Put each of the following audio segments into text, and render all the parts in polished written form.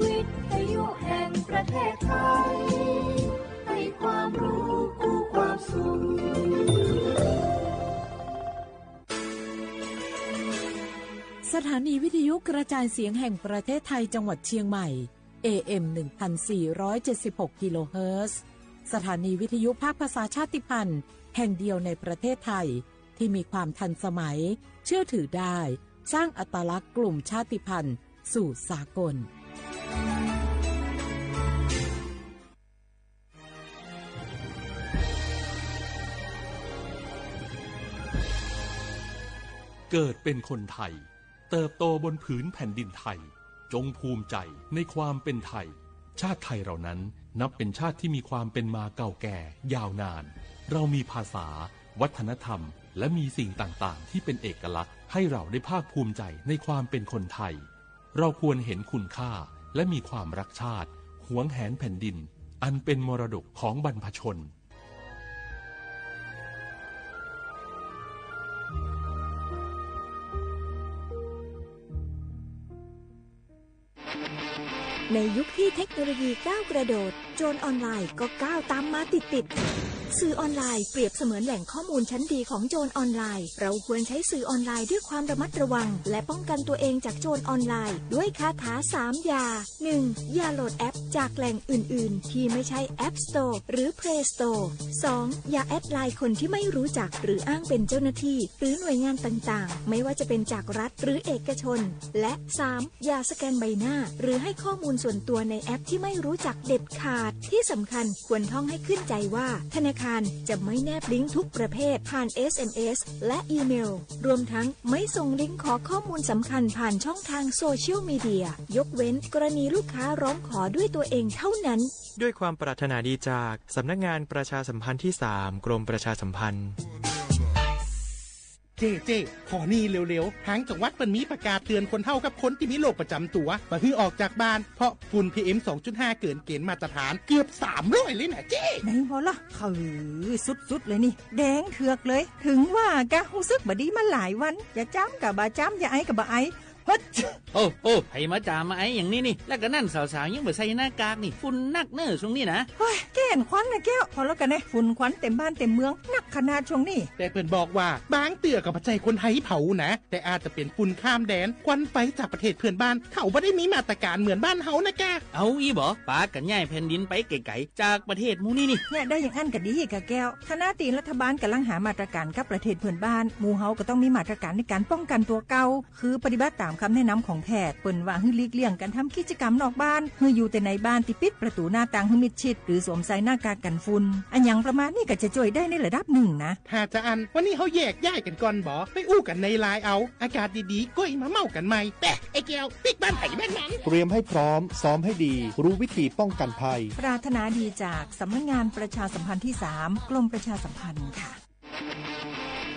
วิทยุแห่งประเทศไทยให้ความรู้คู่ความสุขสถานีวิทยุกระจายเสียงแห่งประเทศไทยจังหวัดเชียงใหม่ AM 1476 กิโลเฮิรตซ์สถานีวิทยุภาคภาษาชาติพันธุ์แห่งเดียวในประเทศไทยที่มีความทันสมัยเชื่อถือได้สร้างอัตลักษณ์กลุ่มชาติพันธุ์สู่สากลเกิดเป็นคนไทยเติบโตบนผืนแผ่นดินไทยจงภูมิใจในความเป็นไทยชาติไทยเรานั้นนับเป็นชาติที่มีความเป็นมาเก่าแก่ยาวนานเรามีภาษาวัฒนธรรมและมีสิ่งต่างๆที่เป็นเอกลักษณ์ให้เราได้ภาคภูมิใจในความเป็นคนไทยเราควรเห็นคุณค่าและมีความรักชาติหวงแหนแผ่นดินอันเป็นมรดกของบรรพชนในยุคที่เทคโนโลยีก้าวกระโดดโจรออนไลน์ก็ก้าวตามมาติดสื่อออนไลน์เปรียบเสมือนแหล่งข้อมูลชั้นดีของโจรออนไลน์เราควรใช้สื่อออนไลน์ด้วยความระมัดระวังและป้องกันตัวเองจากโจรออนไลน์ด้วยคาถา3อย่า 1. อย่าโหลดแอปจากแหล่งอื่นๆที่ไม่ใช่ App Store หรือ Play Store 2. อย่าแอดไลน์คนที่ไม่รู้จักหรืออ้างเป็นเจ้าหน้าที่หรือหน่วยงานต่างๆไม่ว่าจะเป็นจากรัฐหรือเอกชนและ 3. อย่าสแกนใบหน้าหรือให้ข้อมูลส่วนตัวในแอปที่ไม่รู้จักเด็ดขาดที่สำคัญควรท่องให้ขึ้นใจว่าธนาคารจะไม่แนบลิงก์ทุกประเภทผ่าน SMS และอีเมลรวมทั้งไม่ส่งลิงก์ขอข้อมูลสำคัญผ่านช่องทางโซเชียลมีเดียยกเว้นกรณีลูกค้าร้องขอด้วยตัวเองเท่านั้นด้วยความปรารถนาดีจากสำนักงานประชาสัมพันธ์ที่3กรมประชาสัมพันธ์เจ๊ขอนี่เร็วๆทางจังหวัดมันมีประกาศเตือนคนเฒ่ากับคนที่มีโรคประจำตัวบ่ให้ออกจากบ้านเพราะฝุ่น PM 2.5 เกินเกณฑ์มาตรฐานเกือบ300เลยนะเจ๊ไหนบ่ล่ะคือสุดๆเลยนี่แดงเถือกเลยถึงว่ากะรู้สึกบ่ดีมาหลายวันอย่าจ้ำกับบ่จ้ำอย่าไอกับบ่ไอฮึดโอ้ให้มาจามาไออย่างนี้นี่แล้วก็นั่นสาวๆยังบ่ใส่หน้ากากนี่ฝุ่นนักเน้อช่วงนี้นะเฮ้ยแก่นควันนะแก้วพอแล้วกันนะฝุ่นควันเต็มบ้านเต็มเมืองนักขนาดช่วงนี้แต่เพิ่นบอกว่าบางเตือกับปัจจัยคนไทยเผานะแต่อาจจะเป็นฝุ่นข้ามแดนควันไฟจากประเทศเพื่อนบ้านเขาบ่ได้มีมาตรการเหมือนบ้านเฮานะแกเอาอีบ่ปากันย้ายแผ่นดินไปไกลๆจากประเทศหมู่นี่เนี่ยได้อย่างอันก็ดีกะแก้วคณะตีรัฐบาลกำลังหามาตรการกับประเทศเพื่อนบ้านหมู่เฮาก็ต้องมีมาตรการในการป้องกันตัวเก่าคือปฏิบัติตามคำแนะนำของแพทย์เปิ้นว่าให้หลีกเลี่ยงการทำกิจกรรมนอกบ้านให้อยู่แต่ในบ้านที่ปิดประตูหน้าต่างให้มิดชิดหรือสวมใส่หน้ากากกันฝุ่นอันหยังประมาณนี้ก็จะช่วยได้ในระดับหนึ่งนะถ้าจะอันวันนี้เฮาแยกย้ายกันก่อนบ่ไปอู้กันในไลน์เอาอากาศดีๆก้อยมาเมากันใหม่แต่ไอ้แก้วปิดบ้านไผบ้านมันเตรียมให้พร้อมซ้อมให้ดีรู้วิธีป้องกันภัยปรารถนาดีจากสำนักงานประชาสัมพันธ์ที่3กรมประชาสัมพันธ์ค่ะ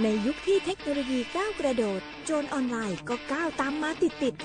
ในยุคที่เทคโนโลยีก้าวกระโดดโจรออนไลน์ก็ก้าวตามมาติด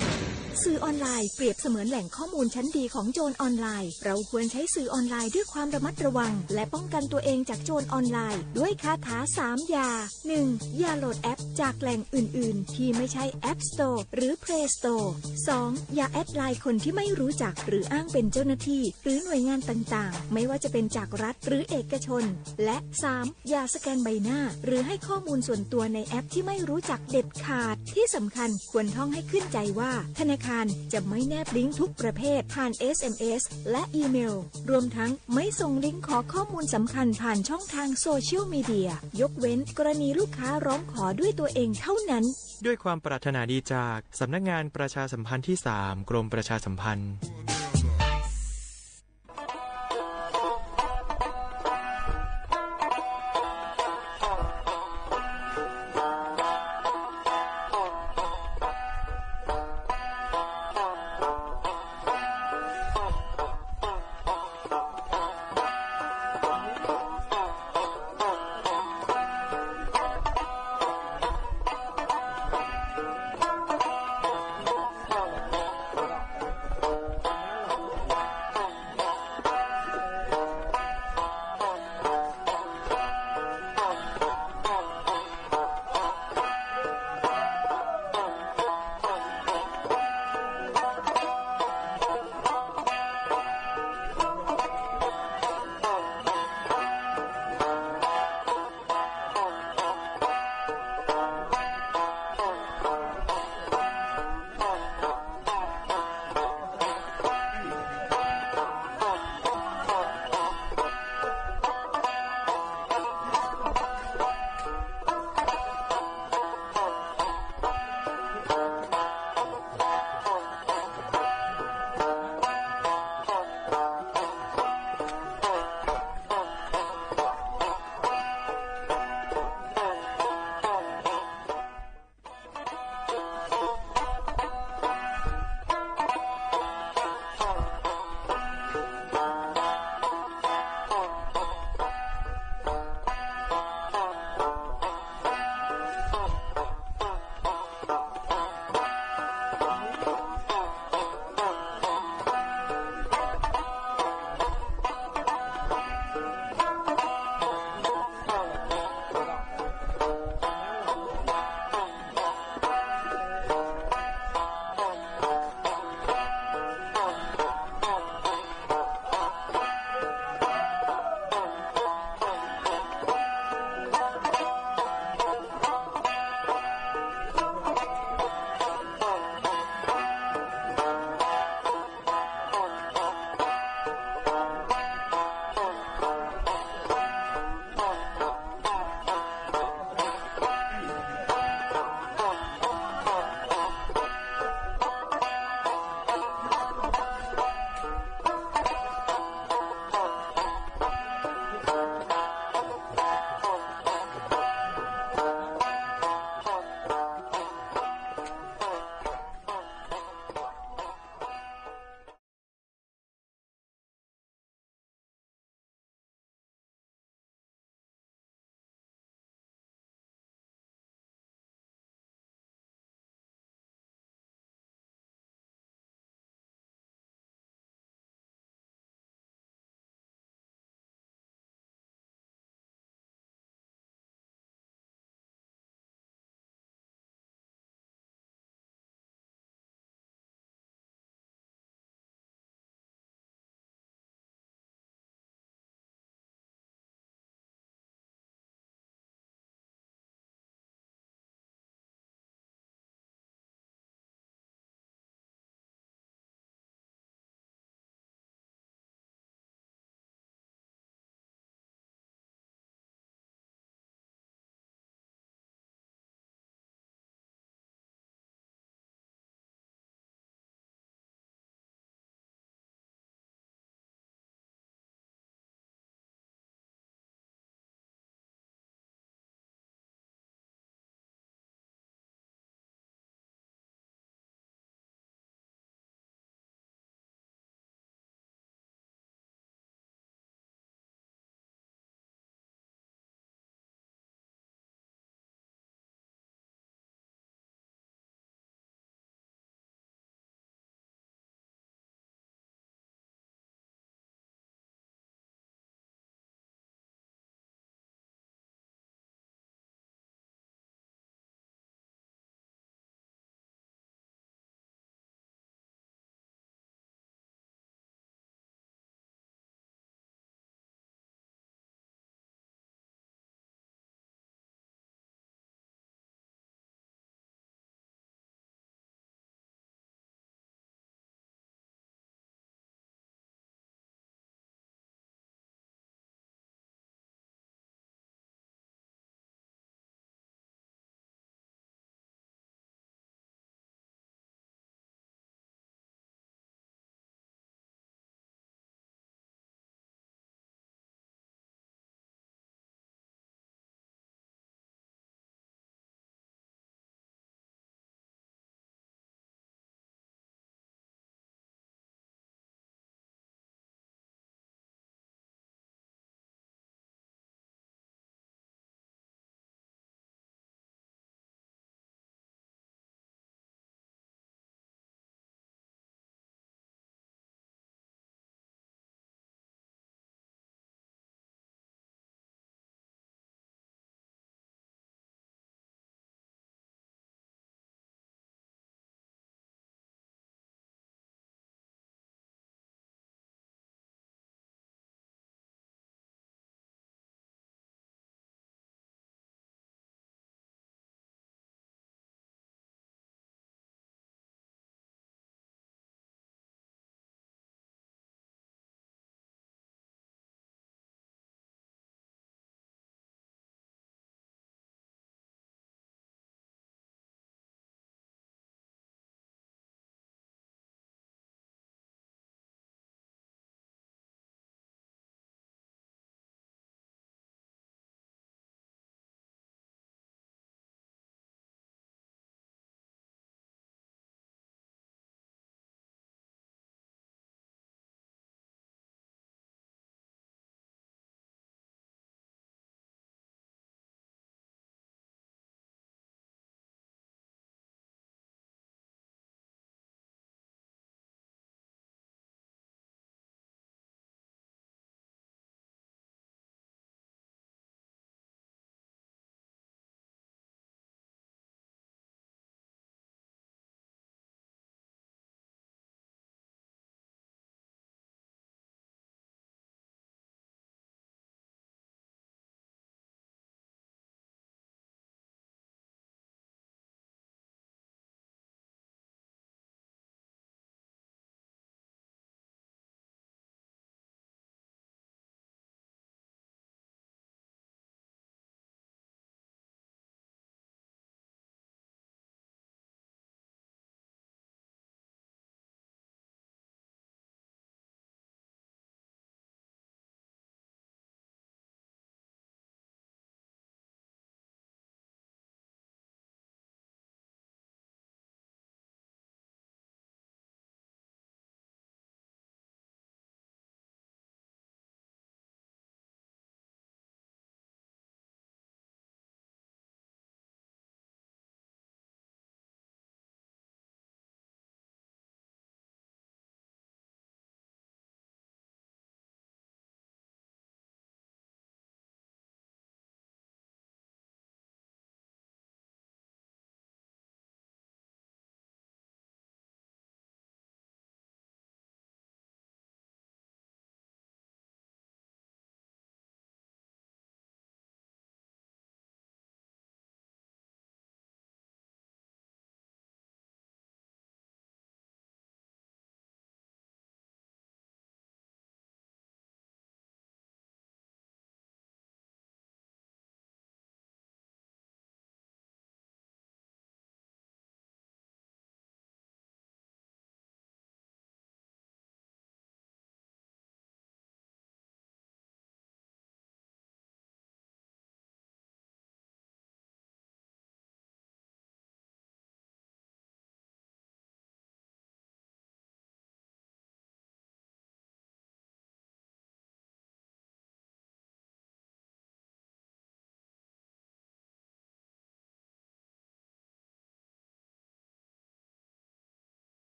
สื่อออนไลน์เปรียบเสมือนแหล่งข้อมูลชั้นดีของโจรออนไลน์เราควรใช้สื่อออนไลน์ด้วยความระมัดระวังและป้องกันตัวเองจากโจรออนไลน์ด้วยคาถา3อย่า 1. อย่าโหลดแอปจากแหล่งอื่นๆที่ไม่ใช่ App Store หรือ Play Store 2. อย่าแอดไลน์คนที่ไม่รู้จักหรืออ้างเป็นเจ้าหน้าที่หรือหน่วยงานต่างๆไม่ว่าจะเป็นจากรัฐหรือเอกชนและ 3. อย่าสแกนใบหน้าหรือให้ข้อมูลส่วนตัวในแอปที่ไม่รู้จักเด็ดขาดที่สำคัญควรท่องให้ขึ้นใจว่าธนาคารจะไม่แนบลิงก์ทุกประเภทผ่าน SMS และอีเมลรวมทั้งไม่ส่งลิงก์ขอข้อมูลสำคัญผ่านช่องทางโซเชียลมีเดียยกเว้นกรณีลูกค้าร้องขอด้วยตัวเองเท่านั้นด้วยความปรารถนาดีจากสำนักงานประชาสัมพันธ์ที่3กรมประชาสัมพันธ์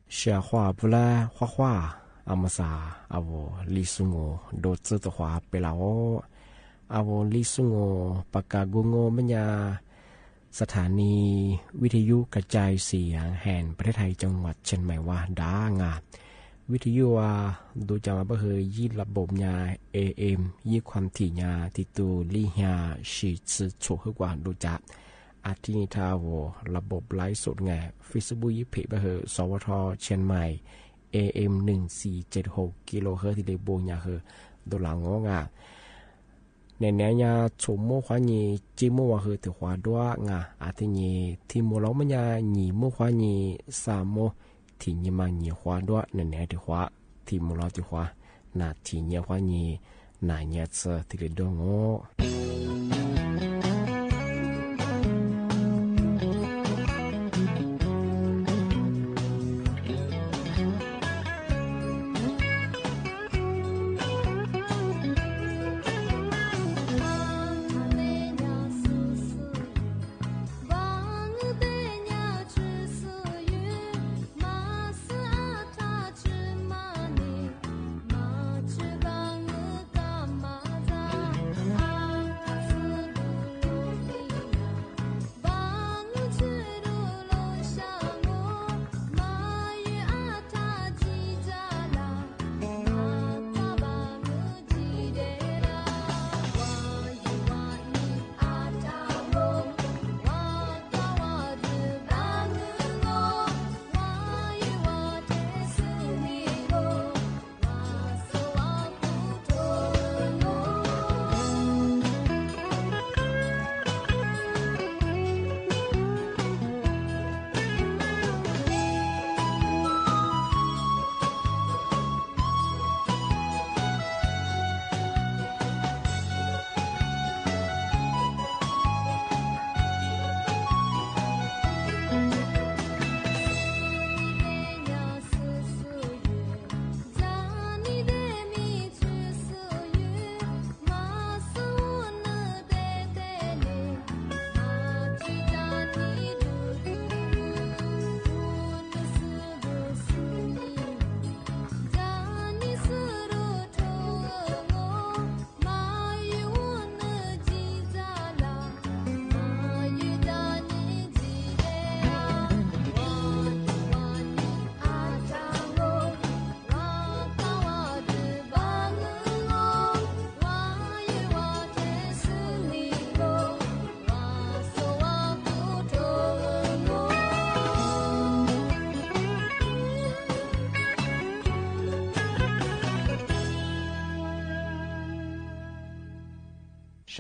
小花不啦花花阿么啥阿我李苏我都知道话ไปแล้ว阿我李苏我ปากกากุงโมญาสถานีวิทยุกระจายเสียงแห่งประเทศไทยจังหวัดเชียงใหม่ว่าดางาวิทยุว่าดูจามาเฮยยี่ระบบญา AM ยี่ความถี่ญาติตูลี่ญาชีสือโฉกกว่าดูจักอาทินิทาวระบบไลฟ์สดไง Facebook ยี่เพจเฮสวทเชียงใหม่ AM 1476กิโลเฮิรตซ์ที่เลโบญาเฮดูหลังงงาในเนี้ยชมโมควานีจิโมว่าคือถือว่าด้วยงาอาทินีที่โมเราไม่ยาหนีโมควานีสามโมที่นี่มาหนีว่าด้วยในเนี้ยถือว่าที่โมเราถือว่านาที่เนี่ยควานีนาเนี่ยเจอที่เลดงโง่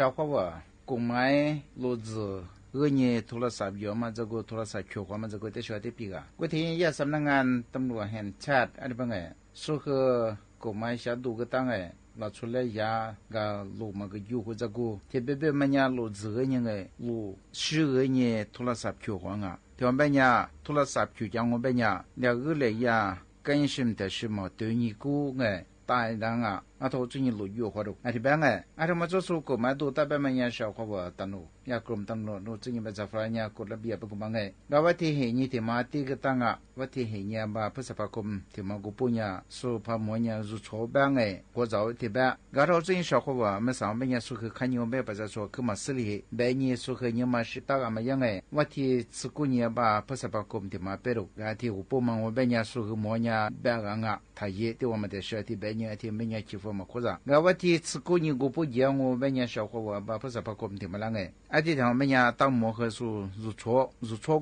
ชาวเขาว่ากุมไม้โลจือเนี่ยโทรศัพท์อยู่มาจะกูโทรศัพท์เขียวมาจะกูได้ช่วยได้ปีกะกูที่ยาสำนักงานตำรวจแห่งชาติอะไรบ้างไงสุขกุมไม้ชาดูก็ตั้งไงเราช่วยยากับลูกมันก็อยู่กูจะกูที่เบบมันยาโลจือยังไงลูกชื่อเนี่ยโทรศัพท์เขียวงะที่ว่าเป็นยาโทรศัพท์เขียวจังว่าเป็นยาเดี๋ยวก็เลยยา更新的是么对你กูไงตายดังอ่ะอาทจุนี่หลุดอยู่ขวดอาทิบังไงอาทมาจะสู้กูมาดูแต่แบบมันยังชาวเขาว่าตันโนยากลุ่มตันโนโนจุนี่เป็นจะฟรายเนี่ยกดระเบียบกูบังไงแล้วว่าที่เห็นนี่ที่มาตีก็ตั้งอ่ะว่าที่เห็นเนี่ยมาพฤษภาคมที่มากูปุ่นเนี่ยสู้พามวยเนี่ยรู้ชอบบังไงกูจะเอาที่แบบก็เราจุนี่ชาวเขาว่าไม่สามารถเนี่ยสู้คือขันยมแบบประชาชนคือมาสิริแบบนี้สู้คือเนี่ยมาชิตากมายังไงว่าที่สกุลเนี่ยมาพฤษภาคมที่มาเปรุกที่กูปุ่นมันว่าแบบเนี่ยสู้คือมวยเนี่ยแบบอ่ะ他也对我们的身体白年天每年欺负嘛可咋？我提吃过年过不讲我每年小伙我把不是把我们听不啷个？而且他每年当磨合数入错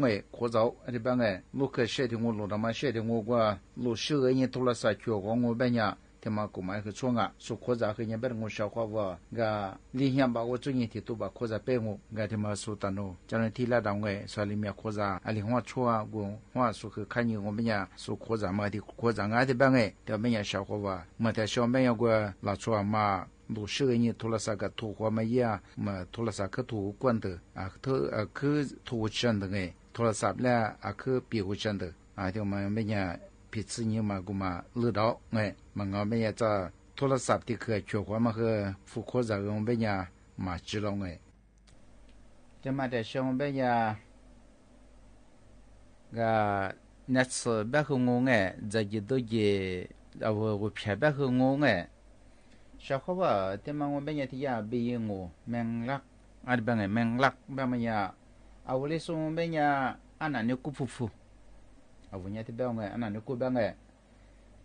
哎可早而且办哎，录个写的我录他妈写的我个录十个人拖了三圈我每年。ที่มากูไม่คือช่วงอ่ะสุขโคจรคือยังเป็นงูชาวขวากะลีเฮียบากว่าจุนี่ที่ตัวบากโคจรเป้งูกะที่มาสุตันโนเจ้าหน้าที่ระดับไงสวาลิมีโคจรอะไรหัวชัวกูหัวสุคือขันยูกูไม่ยาสุขโคจรมาที่โคจรงานที่บ้างไงเดี๋ยวไม่ยาชาวขวาเมื่อแต่ชาวไม่ยากูลาชัวมาดูเชื่อนี่โทรศัพท์ก็ถูกว่าไม่ยามาโทรศัพท์ก็ถูกกวนเตอเธอคือถูกชันเตอไงโทรศัพท์แล้วคือปีกชันเตอเดี๋ยวมันไม่ยาผิดสิ่งนี้มากูมาเลือดเอาไงมันก็ไม่ยาจะโทรศัพท์ที่เคยช่วยว่ามันคือฟุกโคจรเป็นยามาจีลงไงจะมาแต่ช่วงเป็นยาก็ นัดสืบแบบคืองงไงจะยึดตัวเย่เอาวุ้บแฉแบบคืองงไงชาวเขาว่าที่มันว่าเป็นยาที่ยาบีงูแมงลักอะไรแบบไงแมงลักแบบมันยาเอาเลยส่งเป็นยาอันนั้นเนี่ยกูฟูเอาวันนี้ที่แบบไงอันนั้นเนี่ยกูแบบไง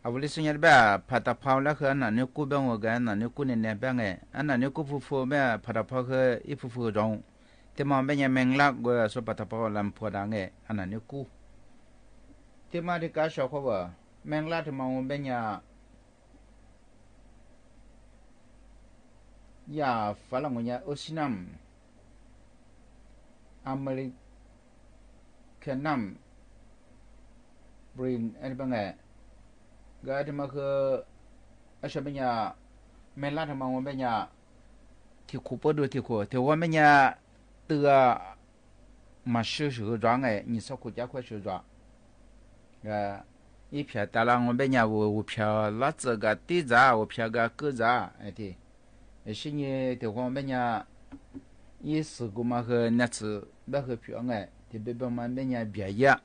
เอาเลยส่งยาแบบผัดตะเภาแล้วคืออันนั้นเนี่ยกูแบบไงอันนั้นเนี่ยกูเนี่ยแบบไงอันนั้นเนี่ยกูฟูแบบผัดตะเภาคืออีฟูรองที่มันเป็นยาแมงลักก็ส่วนผัดตะเภาลำพัวดังไงอันนั้นเนี่ยกูที่มาที่กาชาวเขาว่าแมงลักที่มันเป็นยาฝรั่งยาโอชินัมอเมริกันนัมบรินอันนี้เป็นไงก็ที่มาคืออาชเป็นยาแมลาทำมาวันเป็นยาที่คูปดูที่คูที่ว่าเป็นยาตัวมาชื่อร้างไง你说国家快ชื่อร้างก็一片大浪วันเป็นยา我票拉这个地价我票个个价哎的是你ที่ว่าเป็นยา一时古嘛和那次不和票哎ที่เป็นมันเป็นยา别样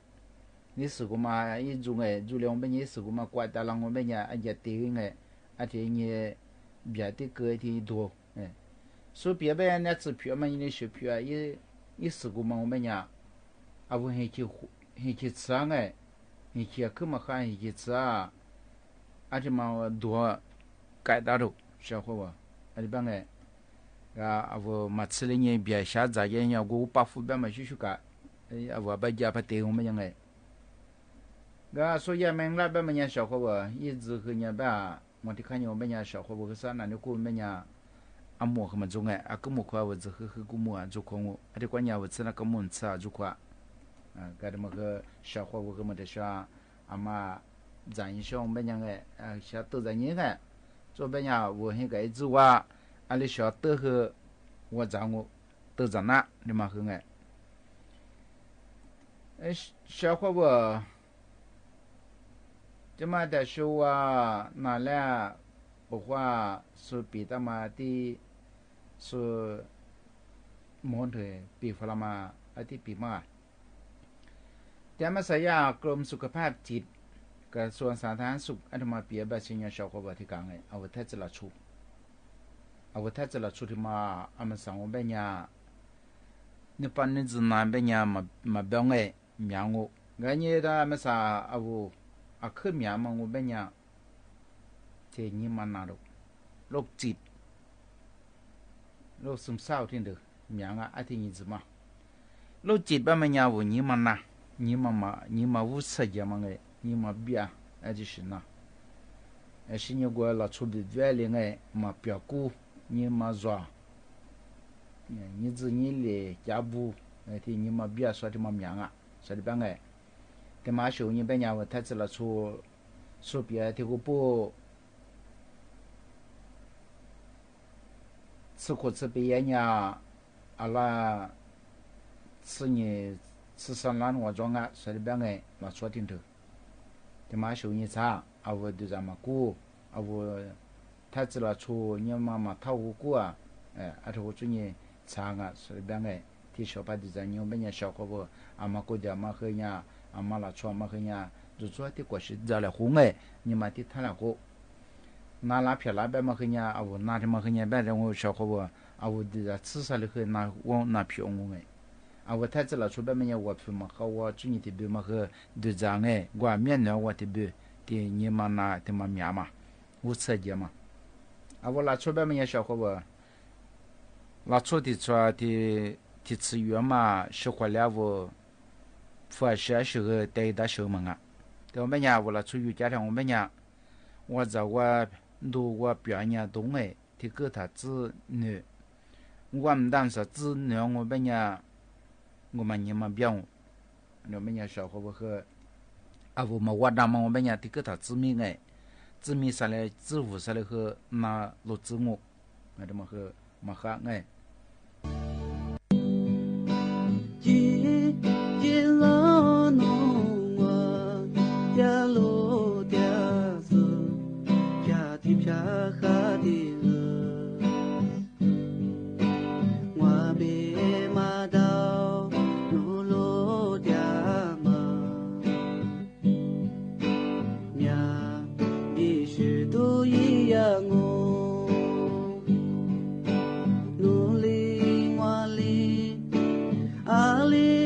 你时古嘛一种哎主流เป็น你时古嘛怪大浪我เป็นยาอาจจะตีไงอาจจะ你别的个的多哎所以别别那次票嘛你是票一时古嘛我们呀啊我很去吃哎很去去嘛看很去吃啊而且嘛多改大了小伙吧而且办哎啊我嘛吃了你别下杂嘢呀我把副边嘛去改啊我把家把地我们样哎所以แมงลักแบบมันยังชาวเขาว่ายี่จือคือเนี่ยแบบมันที่ข้างอยู่มันยังชาวเขาว่าคือสารนั้นกูมันยังอามัวคือมันจงไงอากูมัวเขาว่าจะคือกูมัวจุกของกูอันที่กว่าเนี่ยว่าจะนักมุนซาจุกว่าก็ได้มาคือชาวเขาว่าคือมันจะชาอามาจานยิ่งชงเป็นยังไงชาตัวจานยิ่งไง做เป็นยังว่าเห็นก็จุว่าอันนี้ชาตัวคือว่าจางกูตัวจานน่ะนี่มาคือไงชาวเขาว่าจะมาแต่ชัวนั่นแหละบอกว่าสุปีตมาที่สุมอนเถปีฟลามาอาทิตย์ปีมาแต่มาสายากรมสุขภาพจิตกระทรวงสาธารณสุขอันมาเปียบัชิญญาชาวขบที่กลางเอาวัฒนจลชุเอาวัฒนจลชุที่มาอามาสังเบญญานิปันนิจนาเบญญามาเบงเงมียงงูงั้นเนี่ยถ้ามาสาเอาอาขึ้นมีมังงูเป็นยังเทียนมันนาโรคจิตโรคซึมเศร้าที่เดือมีอย่างอาทิตย์นี้จะมาโรคจิตบ้านมันยาวนี่มันนะนี่มาวุ้สยามังไงนี่มาเบียอาทิตย์นะไอ้สิ่งนี้ก็เราชุบดีด้วยเลยไงมาเปียกูนี่มาจ้านี่จะนี่เลยจับบูไอ้ที่นี่มาเบียสวัสดีมามีอย่างสวัสดีบ้างไงแต่มาช่วงนี้เป็นยังว่าถ้าจะเราสู้เปียที่กูปูสุขสุขเปียเนี่ยอะไรสิ่งนี้สื่อสารว่าจงอ่ะสวัสดีบ้างไงเราช่วยทิ้งเถอะแต่มาช่วงนี้ช้าเอาไว้ดูจามากูเอาไว้ถ้าจะเราสู้เนี่ยมาเท่ากูอ่ะอาทุกช่วงนี้ช้าอ่ะสวัสดีบ้างไงที่ชอบไปดูจาเนี่ยเป็นยังชอบเขาบอกอามากูจะมาเคยเนี่ยอามาละชัวมาเคยเนี่ยจุดที่กว่าสิจะเลยหุ่งนี่มาที่ท่าละกูน่ารักเพียรแบบมาเคยเนี่ยเอาหน้าที่มาเคยเนี่ยแบบเราชอบเขาบอกเอาดีจะสื่อสารเลยคือน่าว่างน่าเพียงงเอาถ้าจะเราช่วยแบบนี้ว่าพิมพ์เขาว่าจุดนี้ที่บีมาคือดูจางกว่าเมียนเนี่ยว่าที่บีที่นี่มาหน้าที่มามีมาวุฒิเดียมาเอาเราช่วยแบบนี้ชอบเขาบอกเราช่วยที่ช่วยที่资源嘛是回来我发现是个对的时候嘛แต่ว่าไม่ยากว่าเราช่วยอยู่家庭我ไม่ยากว่าจะว่าดูว่า表演东ที่เกิด他子女我们当时子女我ไม่ยาก我们也没表我ไม่ยาก小伙伴和我们ว่าดำ我ไม่ยากที่เกิด他子民子民上来子父上来和那路子我这么和嘛哈เ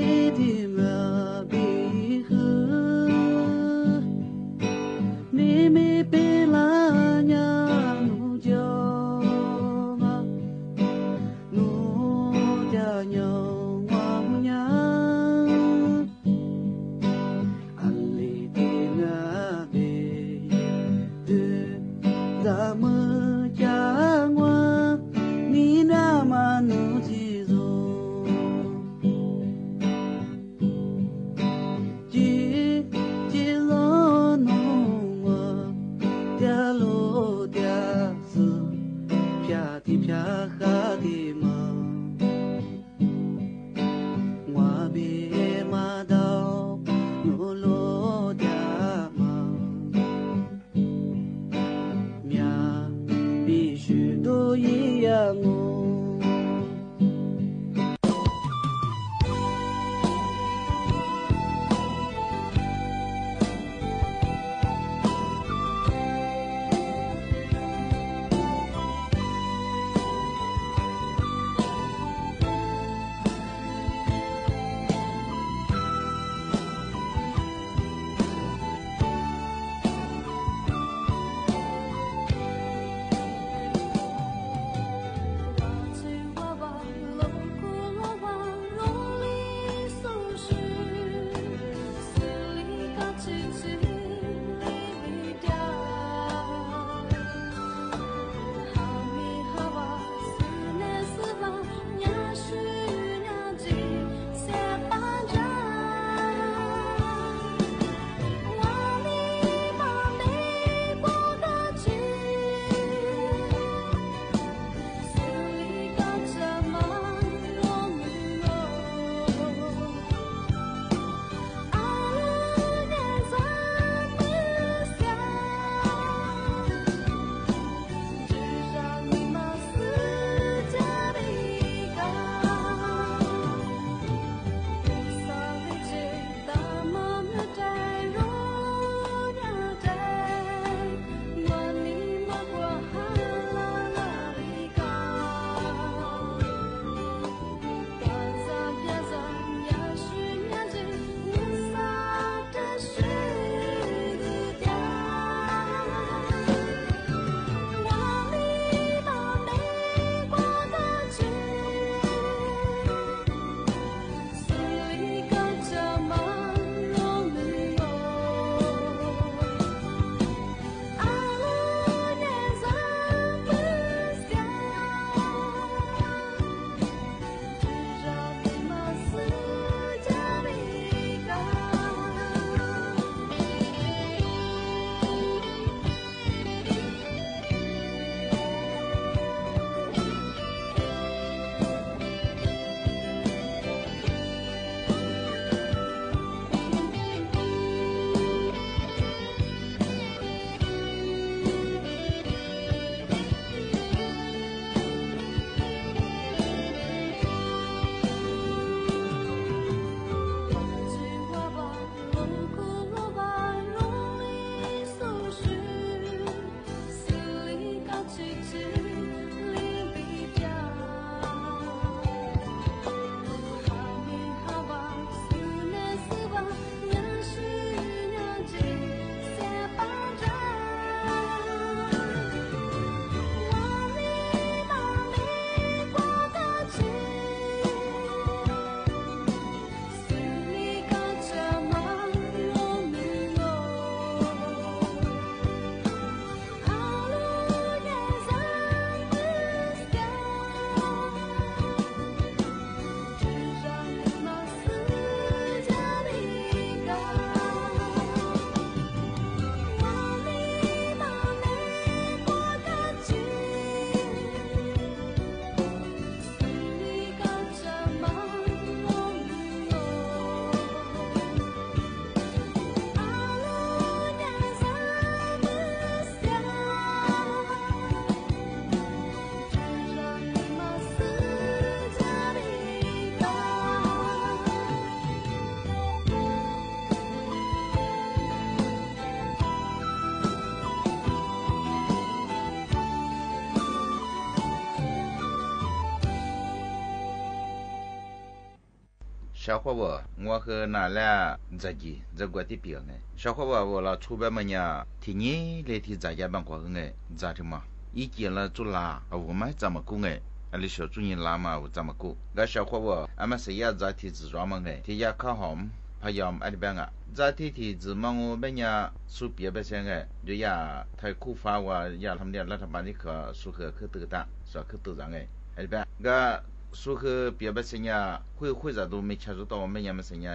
小伙我和拿了自己这个的病哎，小伙我了出版么呀？提你来提在家办过哎，咋的嘛？以前了做啦，我们怎么过哎？阿里小主人拉嘛，我怎么过？那小伙我，俺们谁也在提自装么哎？提也考好，พยายามอธิบาย在提提自么我们呀，苏别不先哎，就呀，他库发ว่า呀，他们的รัฐบาลนี่เขา苏和去得到，说去得上哎，อธิบาย个。苏克别不生呀，会咋都没接触到我们也没生呀，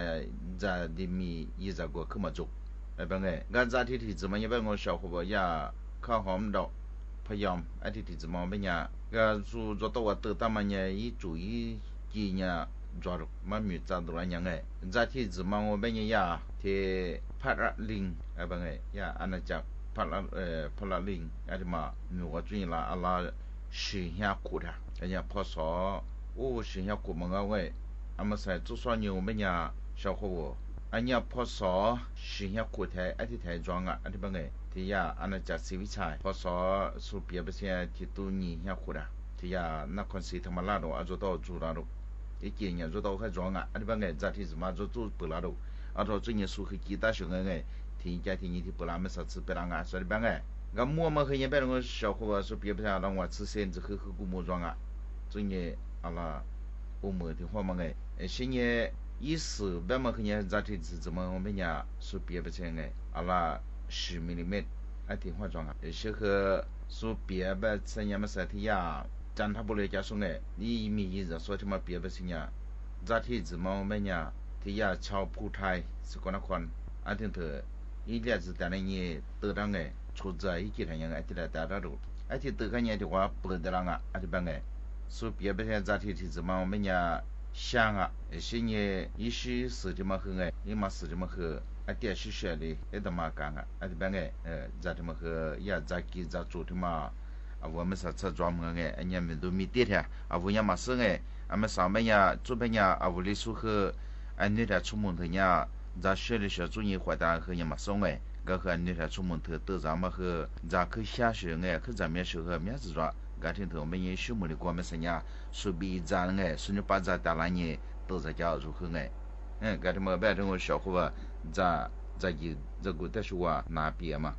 咋的米一咋过去么做？哎，本来俺咋提提子嘛，一般我小伙伴也看好唔到，พยายามไอ้提提子嘛，我们呀，个做到我得到嘛呢，一注意几呢，抓住嘛没咋多人哎，咋提子嘛，我们呀，ที่พัดลิงไอ้本来呀，อันนั้นจะพัดลิงไอ้ที่มาหนูว่าจุนละอะไรสิงห์กูดะไอ้เนี่ยพอสอ我是要过门个俺们在做啥牛么呀？小伙我，俺家泡烧是要过台，而且台装啊，而且本个，这呀，俺那家水菜泡烧是别不些，提多年要过的，这呀，那看谁他妈拉到，做到做拉到，一几年做到还装啊，而且本个咋提什么做不拉到，而且最近属于几大熊个，提家提你提不拉没啥吃不拉啊，所以本个，俺摸么和人别个小伙我说别不些让我吃身子喝古木装啊，最近。阿拉我们的话嘛现在意思别么可能咋提怎么我们呀说别不成阿拉10 mm 啊电话装啊些个说别不成呀么啥的呀咱他不来加送你米意思说什么别不成呀咋提怎么我们呀的呀超普台是过那款啊听的一两次在那里得当出在一几天样的来达到路而且得个年的话不得让啊就办说别不像咋提提子嘛，我们呀想啊，些年一些事情嘛很一嘛事情嘛很，点是学的，一点嘛干啊，就办咋的嘛很也咋给咋做的嘛，我们是车装么人家们都没得的，我也嘛是俺们上班呀，做班呀，我里说和女的出门头呀，咋学的小作业活动和也嘛送个和女的出门头都咱们和咋去下学去咱们学和面子装。家庭头我们也学么的过么生呀，说比咱说你把咱打烂呢，都在家如何家庭么别这个小伙伴咋一这个但是我拿别嘛，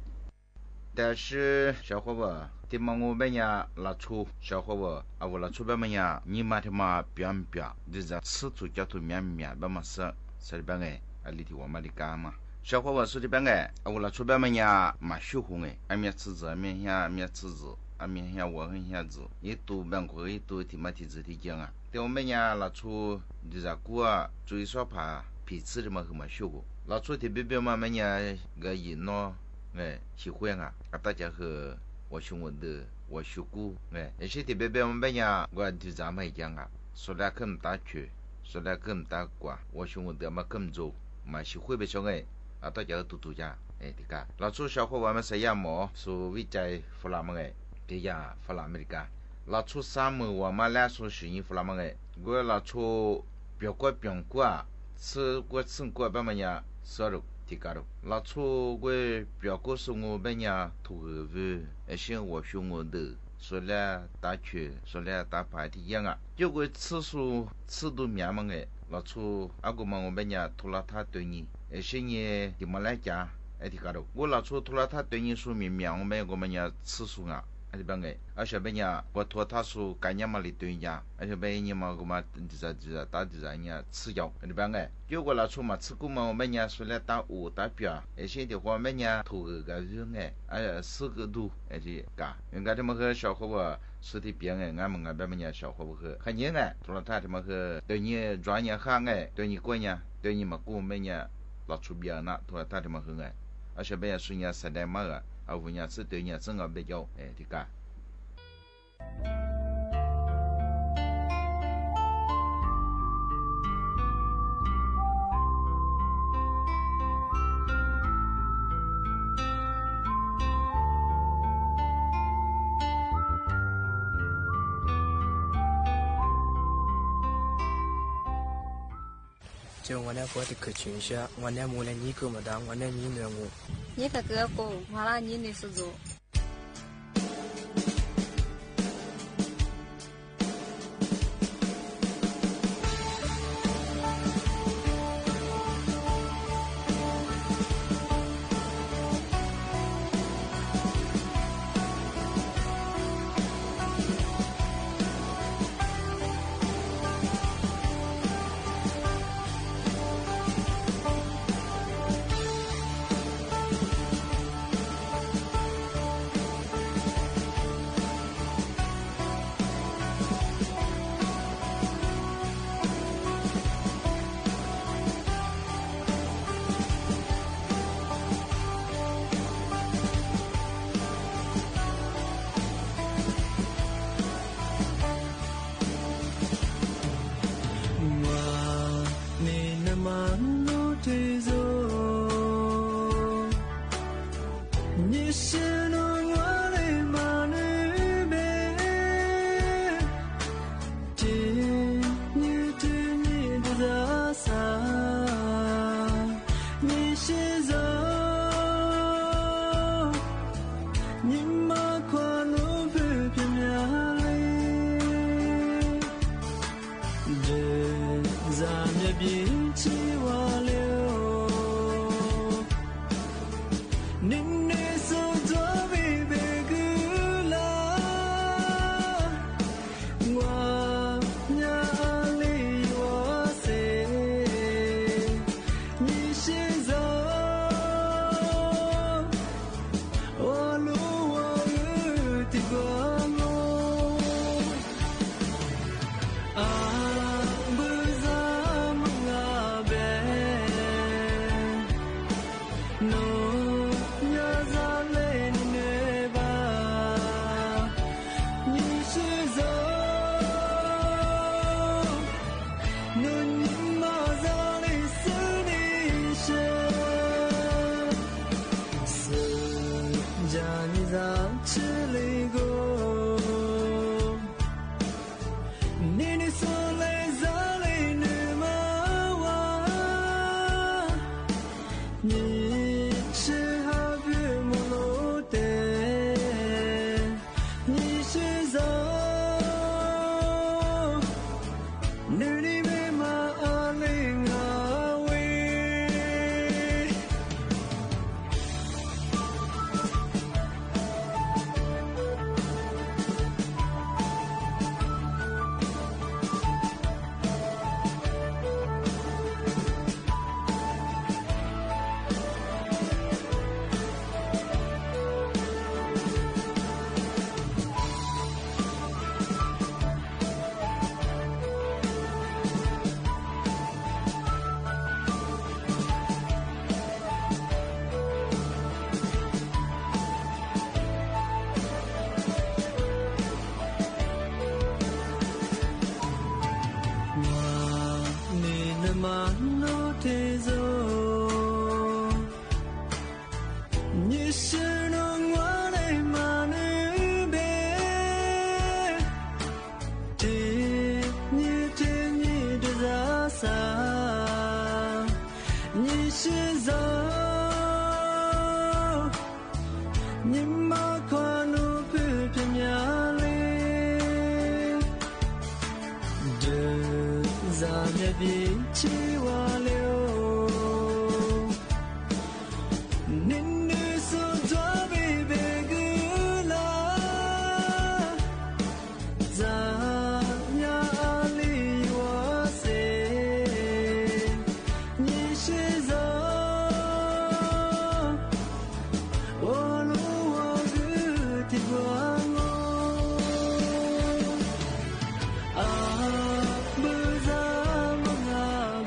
但是小伙伴，对嘛我们呀拉出小伙伴我拉出别么呀，你嘛的嘛变，就是吃土叫土面别么是的别里头我们的干嘛。小伙伴说的别我拉出别么呀嘛修红俺面吃子俺面吃子。阿面向我很下子，一度办过一度提嘛提子提讲啊，对我们呀拉出就是过啊，最少怕彼此的嘛和嘛修过，拉出特别嘛们呀个热闹喜欢啊，大家和我兄弟的我修过而且特别我们呀我就咱们讲啊，说来更大去，说来更大瓜，我兄弟的嘛更做嘛喜欢不少大家都家这个，拉出小伙伴们谁也冇说วิจัย弗拉么这呀，弗拉美加，拉出啥么？我们来说是因弗拉么我拉出别个啊，吃过别么呀，烧肉提高肉，拉出我别个是我们呀，土河味，像我兄弟的，说来打球，说来打牌的样啊，结果吃都面么拉出阿个嘛我们呀，拖拉他对你，些呢怎么来讲？提高肉，我拉出拖拉他对你说明面我们呀吃素啊。而且本而且本呀，我托他说概念嘛里对呀，而且本你嘛个嘛就是打就是人家吃药，而且本结果拿出嘛吃过嘛，我们呀说来打乌打表，而且的话我们呀头个人4个度，而且嘎，人家他们和小伙伴说的别俺们本呀小伙伴和看见除了他们和对你专业行对你过年对你嘛过我们呀拿出别那，除了他们和而且本呀说人实在嘛我伢是对伢真个比较这个。就我那过的可群下，我那木来你给么当，我那你呢我。你可给我，完了你那是做。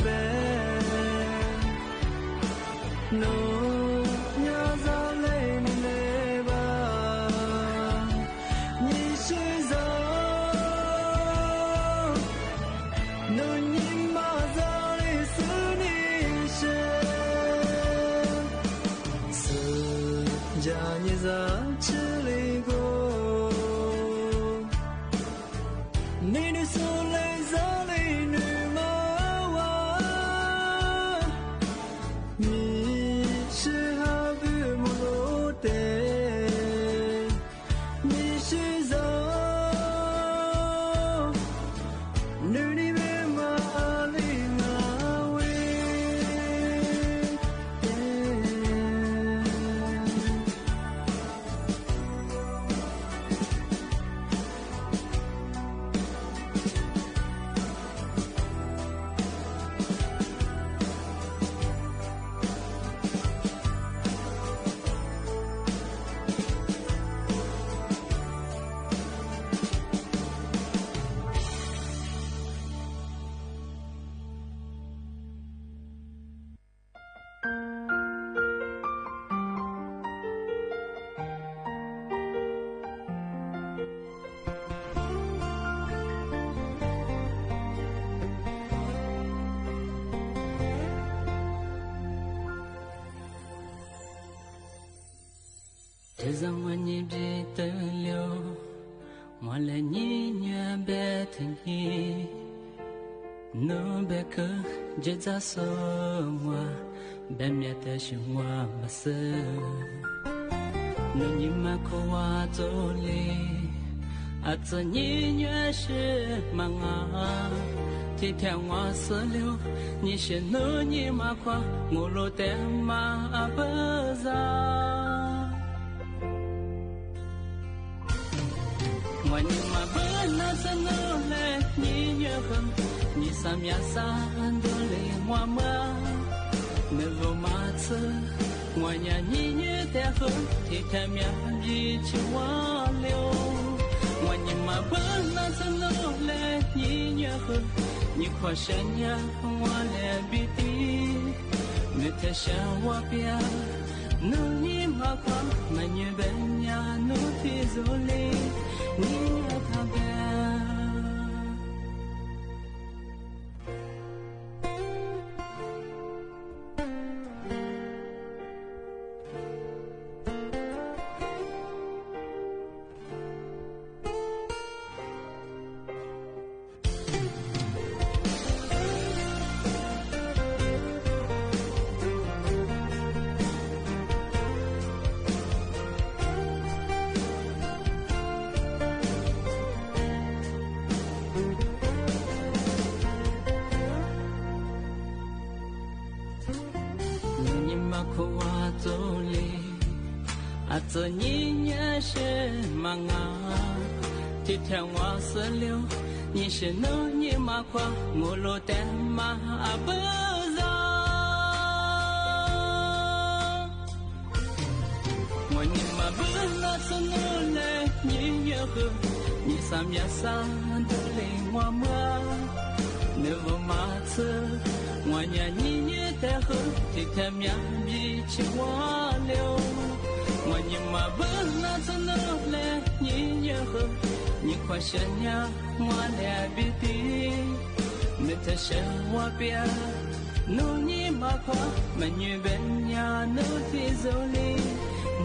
Bear 这让我你别得了，我来你越别听你，努别个就咋说我，别面的是我不是，努你嘛可我做哩，啊这你越是忙啊。天天我死了，你是努你嘛夸，我落得嘛不咋。我你嘛不那是努嘞，你越狠，你啥面啥都嘞我嘛，你不嘛吃，我呀你越得狠，天天面比起我了。我你嘛不那是努嘞，你越狠。你夸山呀，我来比的，没得想我别，努你嘛夸，没女本呀，努提走嘞，你呀他别。这你也是忙啊，天天我死了，你是努你嘛夸，我落得嘛不让。我你嘛不那是努嘞，你也喝，你啥面啥都嘞我嘛，你不嘛吃，我呀你也得喝，天天面比起我了。我你嘛不那是努嘞，你也喝，你快些呀，我来比的，没得事我别，努你嘛快，没女本呀，努提走哩，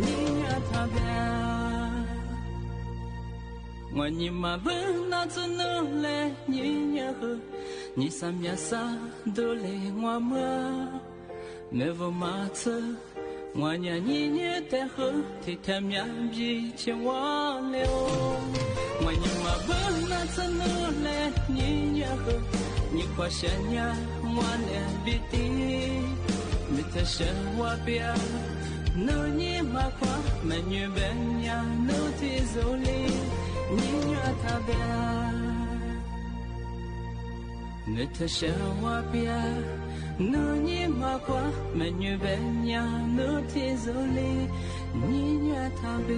你呀他别。我你嘛不那是努嘞，你也喝，你啥面啥都嘞我嘛，没不嘛吃。我呀你也得喝，天天面比起我了。我你嘛不那是努嘞，你也喝，你快些呀，我来比的，没得事我别，努你嘛快，没女本呀，努提走哩，你呀他别，没得事我别。努你嘛夸，没女本呀，努提走哩，你呀他别。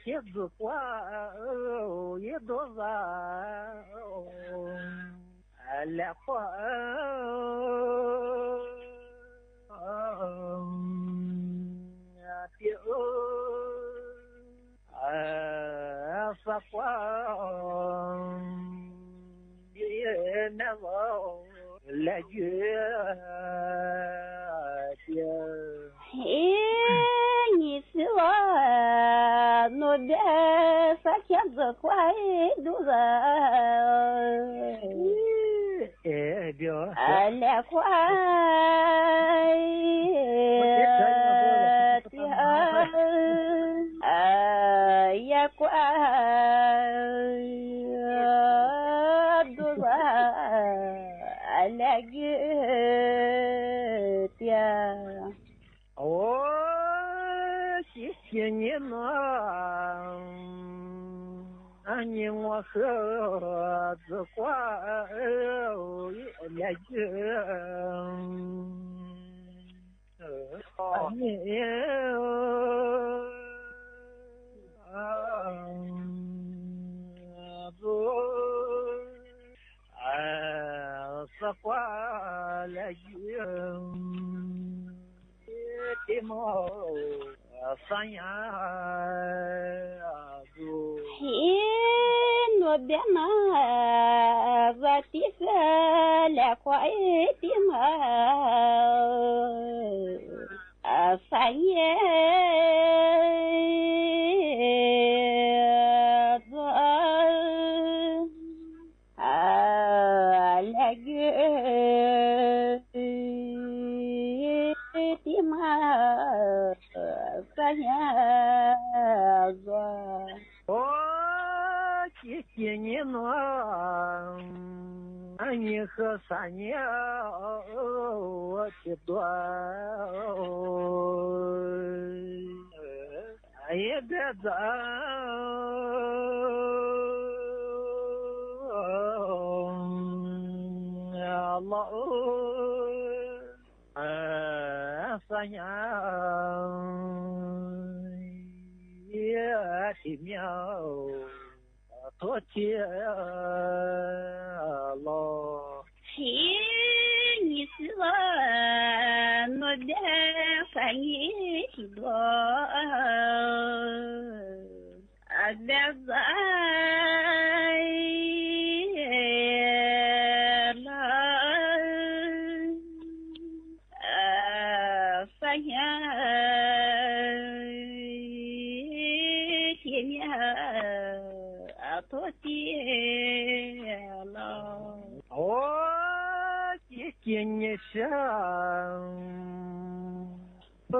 叶子花也多少，来花丢撒花也难忘，来月你是我那边啥天子快都是来快 دوزا لقيت يا谢谢你呢，你我和子挂也就你子挂了的毛三呀嘿，我别拿我的个来块的嘛，三爷子来个的嘛，三爷子。谢谢你呢，你和三年我的多，也别走，老三年也的苗。多谢了，嘿，你是我的三年多，别再了，三年前面。多谢了，谢谢你生，多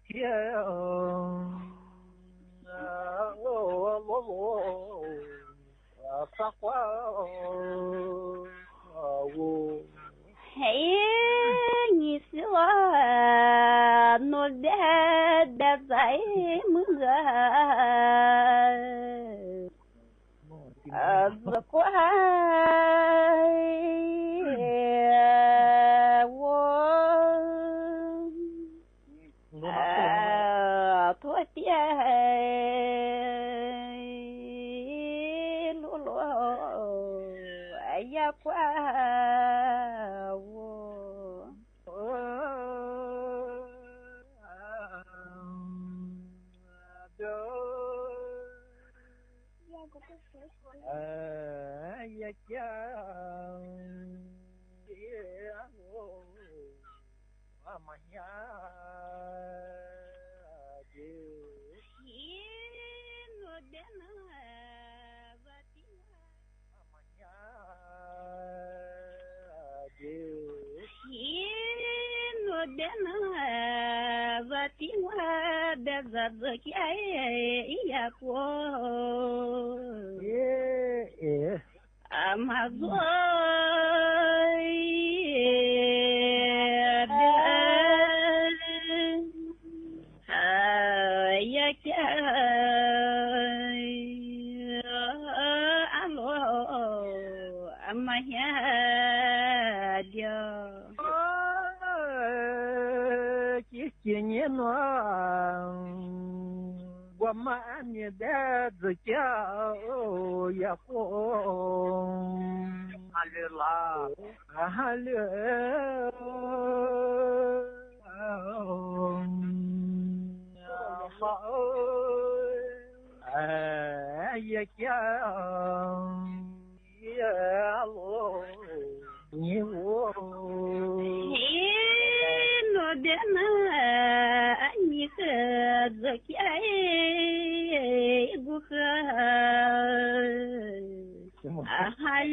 谢撒花嘿，你是我努力的在梦子乖我多谢露露呀乖也讲我们呀就心我的那我的我们呀就心我的那我的我的日子该呀过马座也叫阿罗阿妈呀的，谢谢你呢。我们你的子叫也红，哈利啦，哈利，好，也叫也罗你我。我的那你和这个不和哈喽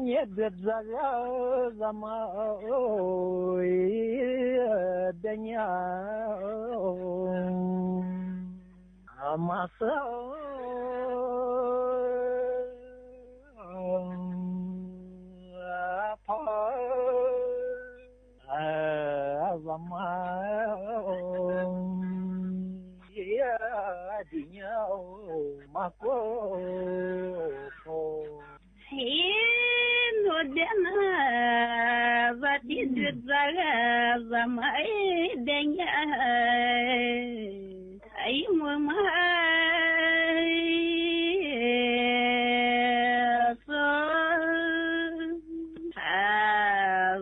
не бедзаря замой дня амаса па замай я дня мако Дена ватидет за мои дня, ай мой май,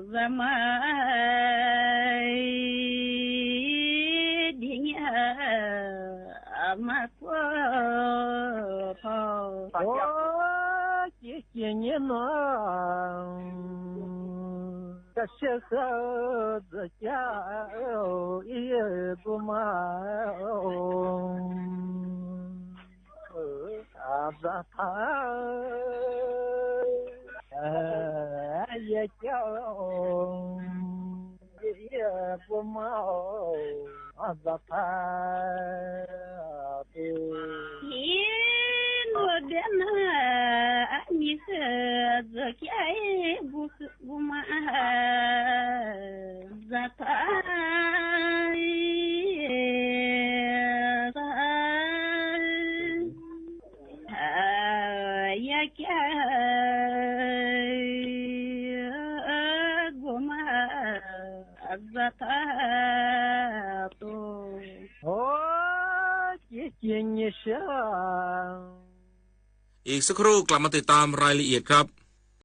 за мои дня, мако. Не на кашеха затя и дума азата я тя я дума азата Дена не закяй бума затай я кяй бума затату о не шаอีกสักครู่กลับมาติดตามรายละเอียดครับ